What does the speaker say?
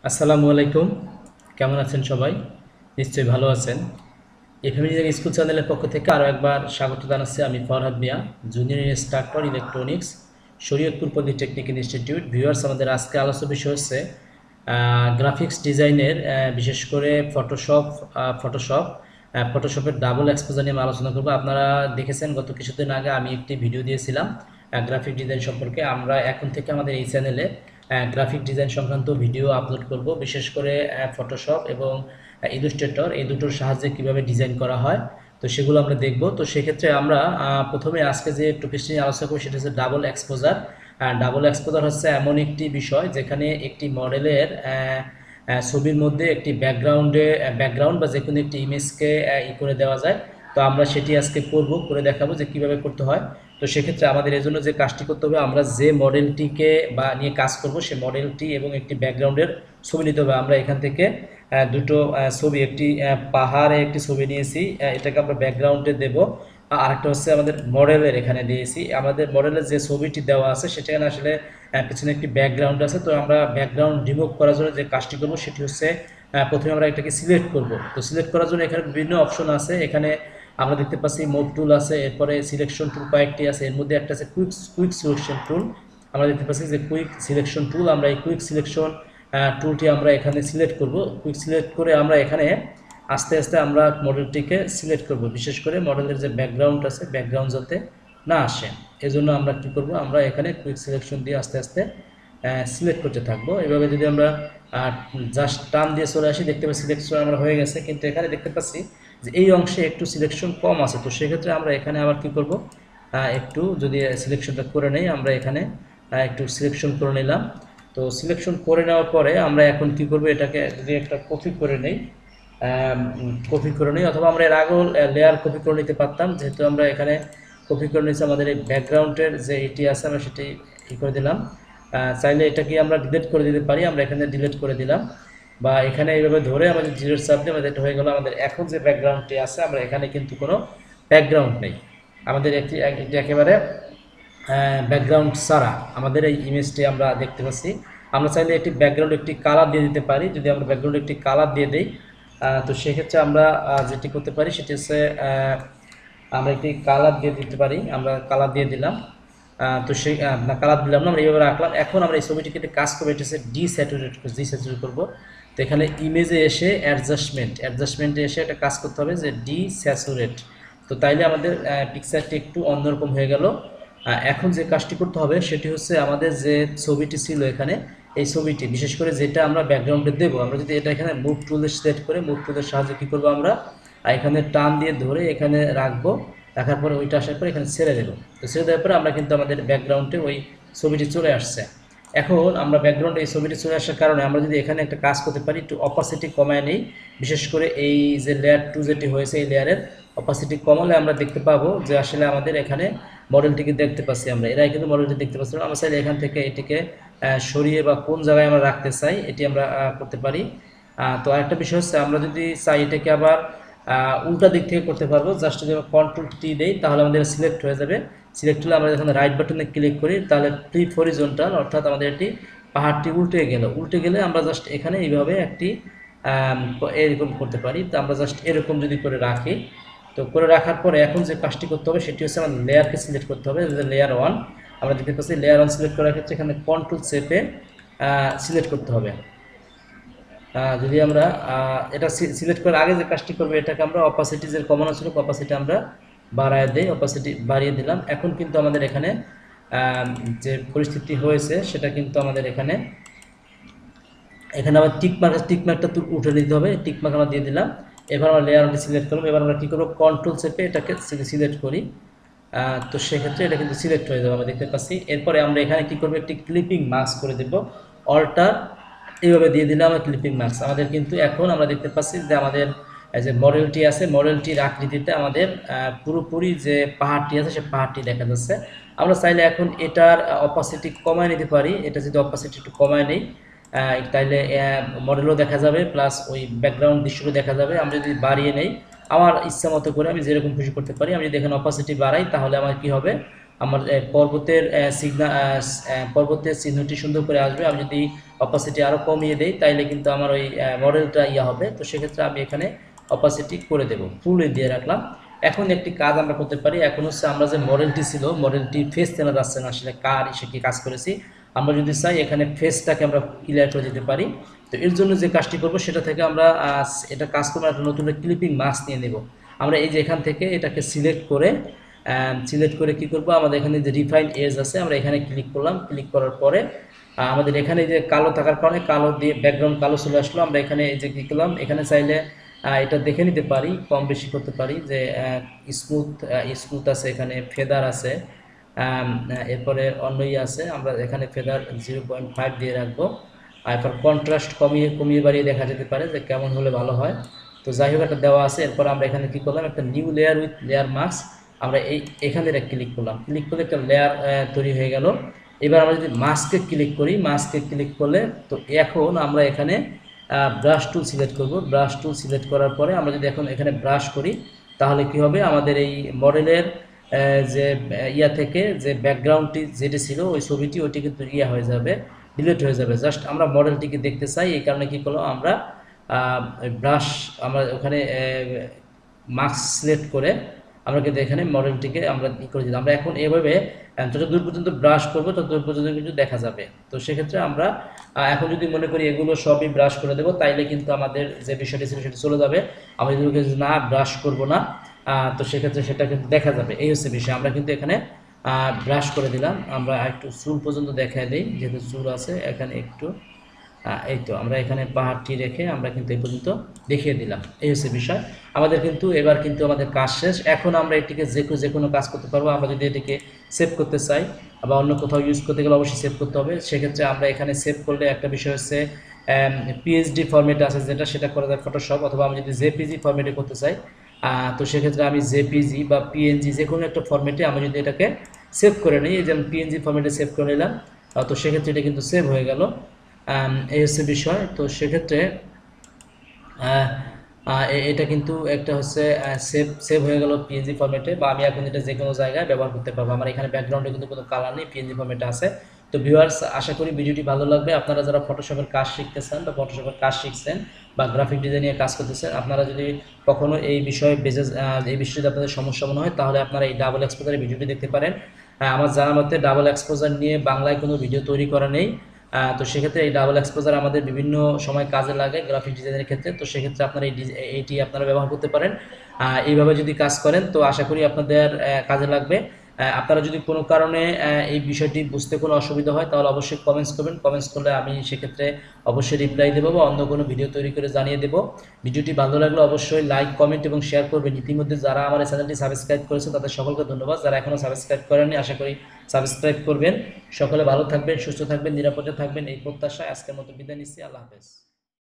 আসসালামু আলাইকুম। কেমন আছেন সবাই? নিশ্চয়ই ভালো আছেন। এফএমই স্কুল চ্যানেলের পক্ষ থেকে আরও একবার স্বাগত জানাচ্ছি। আমি Farhad Mia, junior instructor electronics, Shariatpur polytechnic institute. Viewers, আমাদের আজকে আলোচ্য বিষয় হচ্ছে গ্রাফিক্স ডিজাইনের, বিশেষ করে ফটোশপের ডাবল এক্সপোজার নিয়ে আমি আলোচনা করব। আপনারা দেখেছেন গত কিছুদিন আগে আমি একটি ভিডিও দিয়েছিলাম গ্রাফিক ডিজাইন সম্পর্কে। আমরা এখন থেকে আমাদের এই চ্যানেলে গ্রাফিক ডিজাইন সংক্রান্ত ভিডিও আপলোড করব, বিশেষ করে ফটোশপ এবং ইলাস্ট্রেটর এই দুটোর সাহায্যে কিভাবে ডিজাইন করা হয়, তো সেগুলো আমরা দেখব। তো সেক্ষেত্রে আমরা প্রথমে আজকে যে টপিকটি নিয়ে আলোচনা করব সেটা হচ্ছে ডাবল এক্সপোজার। ডাবল এক্সপোজার হচ্ছে এমন একটি বিষয় যেখানে একটি মডেলের ছবির মধ্যে একটি ব্যাকগ্রাউন্ড বা যে কোনো একটি ইমেজকে করে দেওয়া যায়। তো আমরা সেটি আজকে করে দেখাবো যে কিভাবে করতে হয়। তো সেক্ষেত্রে আমাদের এই জন্য যে কাজটি করতে হবে, আমরা যে মডেলটিকে বা নিয়ে কাজ করব সেই মডেলটি এবং একটি ব্যাকগ্রাউন্ডের ছবি নিতে হবে। আমরা এখান থেকে দুটো ছবি, একটি পাহাড়ে একটি ছবি নিয়েছি, এটাকে আমরা ব্যাকগ্রাউন্ডে দেব। আরেকটা হচ্ছে আমাদের মডেলের এখানে দিয়েছি। আমাদের মডেলের যে ছবিটি দেওয়া আছে সেখানে আসলে পিছনে একটি ব্যাকগ্রাউন্ড আছে। তো আমরা ব্যাকগ্রাউন্ড রিমুভ করার জন্য যে কাজটি করব সেটি হচ্ছে প্রথমে আমরা এটাকে সিলেক্ট করব। তো সিলেক্ট করার জন্য এখানে বিভিন্ন অপশন আছে। এখানে আমরা দেখতে পাচ্ছি মুভ টুল আছে, এরপরে সিলেকশন টুল কয়েকটি আছে। এর মধ্যে একটা আছে কুইক সিলেকশন টুল। আমরা দেখতে পাচ্ছি যে কুইক সিলেকশন টুল, আমরা এই কুইক সিলেকশন টুলটি আমরা এখানে সিলেক্ট করব। কুইক সিলেক্ট করে আমরা এখানে আস্তে আস্তে আমরা মডেলটিকে সিলেক্ট করব, বিশেষ করে মডেলের যে ব্যাকগ্রাউন্ড আছে ব্যাকগ্রাউন্ড যাতে না আসে। এজন্য আমরা কি করব, আমরা এখানে কুইক সিলেকশন দিয়ে আস্তে আস্তে সিলেক্ট করতে থাকবো। এভাবে যদি আমরা জাস্ট টান দিয়ে চলে আসি, দেখতে পাচ্ছি সিলেকশন আমরা হয়ে গেছে, কিন্তু এখানে দেখতে পাচ্ছি যে এই অংশে একটু সিলেকশন কম আছে। তো সেক্ষেত্রে আমরা এখানে আবার কি করব, একটু যদি সিলেকশনটা করে নেই, আমরা এখানে একটু সিলেকশন করে নিলাম। তো সিলেকশন করে নেওয়ার পরে আমরা এখন কি করব, এটাকে যদি একটা কপি করে নিই, অথবা আমরা এর আগেও লেয়ার কপি করে নিতে পারতাম। যেহেতু আমরা এখানে কপি করে নিয়েছি, আমাদের এই ব্যাকগ্রাউন্ডের যে এটি আছে আমরা সেটি করে দিলাম। চাইলে এটাকে আমরা ডিলিট করে দিতে পারি, আমরা এখানে ডিলিট করে দিলাম। বা এখানে এইভাবে ধরে আমাদের জিরোর চাপ দিয়ে আমাদের এটা হয়ে গেল। আমাদের এখন যে ব্যাকগ্রাউন্ডটি আছে, আমরা এখানে কিন্তু কোনো ব্যাকগ্রাউন্ড নেই, আমাদের একটি একেবারে ব্যাকগ্রাউন্ড ছাড়া আমাদের এই ইমেজটি আমরা দেখতে পাচ্ছি। আমরা চাইলে একটি ব্যাকগ্রাউন্ড একটি কালার দিয়ে দিতে পারি। যদি আমরা ব্যাকগ্রাউন্ড একটি কালার দিয়ে দিই, তো সেক্ষেত্রে আমরা যেটি করতে পারি সেটি হচ্ছে আমরা একটি কালার দিয়ে দিতে পারি। আমরা কালার দিয়ে দিলাম। তো সেই না, কালার দিলাম না, আমরা এইভাবে রাখলাম। এখন আমরা এই ছবিটিকে কাজ করবো, এটা হচ্ছে ডিস্যাচুরেট করবো। তো এখানে ইমেজে এসে অ্যাডজাস্টমেন্টে এসে একটা কাজ করতে হবে যে ডিস্যাচুরেট। তো তাইলে আমাদের পিকচারটি একটু অন্যরকম হয়ে গেল। এখন যে কাজটি করতে হবে সেটি হচ্ছে আমাদের যে ছবিটি ছিল এখানে, এই ছবিটি বিশেষ করে যেটা আমরা ব্যাকগ্রাউন্ডে দেবো, আমরা যদি এটা এখানে মুভ টুলে সিলেক্ট করে মুভ টুলের সাহায্যে কী করবো, আমরা এখানে টান দিয়ে ধরে এখানে রাখবো। রাখার পরে ওইটা আসার পরে এখানে ছেড়ে দেবো। তো ছেড়ে দেওয়ার পরে আমরা কিন্তু আমাদের ব্যাকগ্রাউন্ডে ওই ছবিটি চলে আসছে। এখন আমরা ব্যাকগ্রাউন্ডে এই ছবিটি চলে আসার কারণে আমরা যদি এখানে একটা কাজ করতে পারি, একটু অপাসিটি কমায় নেই। বিশেষ করে এই যে লেয়ার 2 যেটি হয়েছে, এই লেয়ারের অপাসিটি কমালে আমরা দেখতে পাবো যে আসলে আমাদের এখানে মডেলটিকে দেখতে পাচ্ছি। আমরা কিন্তু মডেলটি দেখতে পাচ্ছি। আমরা চাইলে এখান থেকে এটিকে সরিয়ে বা কোন জায়গায় আমরা রাখতে চাই এটি আমরা করতে পারি। তো আরেকটা বিষয় হচ্ছে, আমরা যদি চাই এটাকে আবার উল্টা দিক থেকে করতে পারবো। জাস্ট যদি আমরা কন্ট্রোল টি দেই তাহলে আমাদের সিলেক্ট হয়ে যাবে। সিলেক্ট হলে আমরা যখন রাইট বাটনে ক্লিক করি তাহলে ফ্লিপ হরিজন্টাল, অর্থাৎ আমাদের একটি পাহাড়টি উল্টে গেলে আমরা জাস্ট এখানে এইভাবে একটি এরকম করতে পারি। তো আমরা জাস্ট এরকম যদি করে রাখি, তো করে রাখার পরে এখন যে কাজটি করতে হবে সেটি হচ্ছে আমাদের লেয়ারকে সিলেক্ট করতে হবে। লেয়ার 1 আমরা দেখতে পাচ্ছি, লেয়ার 1 সিলেক্ট করার ক্ষেত্রে এখানে কন্ট্রোল চেপে সিলেক্ট করতে হবে। যদি আমরা এটা সিলেক্ট করার আগে যে কাজটি করবো, এটাকে আমরা অপাসিটি যে কমানো ছিল অপাসিটি আমরা বাড়ায় দেই, অপাসিটি বাড়িয়ে দিলাম। এখন কিন্তু আমাদের এখানে যে পরিস্থিতি হয়েছে সেটা কিন্তু আমাদের এখানে আবার টিকমার্কটা উঠে নিতে হবে। টিকমার্ক আমরা দিয়ে দিলাম। এবার আমরা লেয়ারটি সিলেক্ট করবো। এবার আমরা কী করবো, কন্ট্রোল চেপে এটাকে সিলেক্ট করি। তো সেক্ষেত্রে এটা কিন্তু সিলেক্ট হয়ে যাবে, আমরা দেখতে পাচ্ছি। এরপরে আমরা এখানে কী করবো, একটি ক্লিপিং মাস্ক করে দেবো। অল্টার এইভাবে দিয়ে দিলে আমরা ক্লিপিং মার্কস আমাদের কিন্তু এখন আমরা দেখতে পাচ্ছি যে আমাদের যে মডেলটি আছে, মডেলটির আকৃতিতে আমাদের পুরোপুরি যে পাহাড়টি আছে সে পাহাড়টি দেখা যাচ্ছে। আমরা চাইলে এখন এটার অপাসিটি কমায় নিতে পারি। এটা যদি অপাসিটি একটু কমায় নেই, তাইলে মডেলও দেখা যাবে, প্লাস ওই ব্যাকগ্রাউন্ড দৃশ্যও দেখা যাবে। আমরা যদি বাড়িয়ে নেই, আমার ইচ্ছা মতো করে আমি যেরকম খুশি করতে পারি। আমি যদি এখানে অপাসিটি বাড়াই তাহলে আমার কি হবে, আমার পর্বতের চিহ্নটি সুন্দর করে আসবে। আমি যদি অপাসিটি আরও কমিয়ে দেই তাইলে কিন্তু আমার ওই মডেলটা হবে। তো সেক্ষেত্রে আমি এখানে অপাসিটি করে দেব, ফুলে দিয়ে রাখলাম। এখন একটি কাজ আমরা করতে পারি। এখন হচ্ছে আমরা যে মডেলটি ছিল, মডেলটি ফেস চেনা যাচ্ছে না আসলে কার সে কি কাজ করেছি। আমরা যদি চাই এখানে ফেসটাকে আমরা ক্লিয়ার করে দিতে পারি। তো এর জন্য যে কাজটি করব সেটা থেকে আমরা এটা কাজ করবো, একটা নতুন ক্লিপিং মাস্ক নিয়ে নেব। আমরা এই যে এখান থেকে এটাকে সিলেক্ট করে কি করব, আমাদের এখানে যে রিফাইন এজ আছে আমরা এখানে ক্লিক করলাম। ক্লিক করার পরে আমাদের এখানে যে কালো থাকার কারণে কালো দিয়ে ব্যাকগ্রাউন্ড কালো চলে আসলো। আমরা এখানে এই যে কি করলাম, এখানে চাইলে এটা দেখে নিতে পারি, কম বেশি করতে পারি যে স্মুথ স্মুথ আছে, এখানে ফেদার আছে, এরপরে অন্য আছে। আমরা এখানে ফেদার 0.5 দিয়ে রাখবো। আর এরপর কন্ট্রাস্ট কমিয়ে কমিয়ে বাড়িয়ে দেখা যেতে পারে যে কেমন হলে ভালো হয়। তো যাই হোক, একটা দেওয়া আছে। এরপর আমরা এখানে কি করলাম, একটা new layer with layer mask আমরা এখানে ক্লিক করলাম। ক্লিক করলে একটা লেয়ার তৈরি হয়ে গেল। এবার আমরা যদি মাস্কে ক্লিক করি, মাস্কে ক্লিক করলে তো এখন আমরা এখানে ব্রাশ টুল সিলেক্ট করব। ব্রাশ টুল সিলেক্ট করার পরে আমরা যদি এখন এখানে ব্রাশ করি তাহলে কি হবে, আমাদের এই মডেলের যে থেকে যে ব্যাকগ্রাউন্ডটি যেটি ছিল ওই ছবিটি ওইটি কিন্তু হয়ে যাবে, ডিলিট হয়ে যাবে। জাস্ট আমরা মডেলটিকে দেখতে চাই, এই কারণে কি করলাম আমরা ব্রাশ, আমরা ওখানে মাস্ক সিলেক্ট করে আমরা কিন্তু এখানে মডেলটিকে আমরা করে দিলাম। আমরা এখন এভাবে যত দূর পর্যন্ত ব্রাশ করবো তত দূর পর্যন্ত কিন্তু দেখা যাবে। তো সেক্ষেত্রে আমরা এখন যদি মনে করি এগুলো সবই ব্রাশ করে দেবো তাইলে কিন্তু আমাদের যে বিষয়টি ছিল সেটা চলে যাবে। আমরা যদি না ব্রাশ করব না, তো সেক্ষেত্রে সেটা কিন্তু দেখা যাবে। এই হচ্ছে বিষয়। আমরা কিন্তু এখানে ব্রাশ করে দিলাম। আমরা একটু চুল পর্যন্ত দেখায় দিই, যেহেতু চুল আছে এখানে একটু। এই তো আমরা এখানে পাহাড়টি রেখে আমরা কিন্তু এই পর্যন্ত দেখিয়ে দিলাম। এই হচ্ছে বিষয়। আমাদের কিন্তু এবার কিন্তু আমাদের কাজ শেষ। এখন আমরা এটিকে যে কোনো কাজ করতে পারবো। আমরা যদি এটিকে সেভ করতে চাই বা অন্য কোথাও ইউজ করতে গেলে অবশ্যই সেভ করতে হবে। সেক্ষেত্রে আমরা এখানে সেভ করলে একটা বিষয় হচ্ছে পিএইচডি ফরম্যাট আছে যেটা, সেটা করা যায় ফটোশপ, অথবা আমি যদি জেপিজি ফরম্যাটে করতে চাই তো সেক্ষেত্রে আমি জেপিজি বা পিএনজি যে কোনো একটা ফরম্যাটে আমি যদি এটাকে সেভ করে নিই, এই যে আমি পিএনজি ফরম্যাটে সেভ করে নিলাম, তো সেক্ষেত্রে এটা কিন্তু সেভ হয়ে গেল। এই হচ্ছে বিষয়। তো সেক্ষেত্রে এটা কিন্তু একটা হচ্ছে সেভ সেভ হয়ে গেল পিএনজি ফরম্যাটে, বা আমি এখন এটা যে কোনো জায়গায় ব্যবহার করতে পারবো। আমার এখানে ব্যাকগ্রাউন্ডে কিন্তু কোনো কালার নেই, পিএনজি ফরম্যাটে আছে। তো ভিউয়ার্স, আশা করি ভিডিওটি ভালো লাগবে। আপনারা যারা ফটোশপের কাজ শিখতেছেন বা ফটোশপের কাজ শিখছেন বা গ্রাফিক ডিজাইনের কাজ করতেছেন, আপনারা যদি কখনো এই বিষয়ে এই বিষয়ে যদি আপনাদের সমস্যা মনে হয় তাহলে আপনারা এই ডাবল এক্সপোজারের ভিডিওটি দেখতে পারেন। আমার জানা মতে ডাবল এক্সপোজার নিয়ে বাংলায় কোনো ভিডিও তৈরি করা নেই। তো সেক্ষেত্রে এই ডাবল এক্সপোজার আমাদের বিভিন্ন সময় কাজে লাগে গ্রাফিক ডিজাইনের ক্ষেত্রে। তো সেক্ষেত্রে আপনারা এইটি আপনারা ব্যবহার করতে পারেন। এইভাবে যদি কাজ করেন তো আশা করি আপনাদের কাজে লাগবে। আপনারা যদি কোনো কারণে এই বিষয়টি বুঝতে কোনো অসুবিধা হয় তাহলে অবশ্যই কমেন্টস করবেন। কমেন্টস করলে আমি সেক্ষেত্রে অবশ্যই রিপ্লাই দেবো বা অন্য কোনো ভিডিও তৈরি করে জানিয়ে দেবো। ভিডিওটি ভালো লাগলে অবশ্যই লাইক, কমেন্ট এবং শেয়ার করবেন। ইতিমধ্যে যারা আমার এই চ্যানেলটি সাবস্ক্রাইব করেছে তাদের সকলকে ধন্যবাদ। যারা এখনও সাবস্ক্রাইব করেননি আশা করি সাবস্ক্রাইব করবেন। সকলে ভালো থাকবেন, সুস্থ থাকবেন, নিরাপদে থাকবেন এই প্রত্যাশায় আজকের মতো বিদায় নিচ্ছি। আল্লাহ হাফেজ।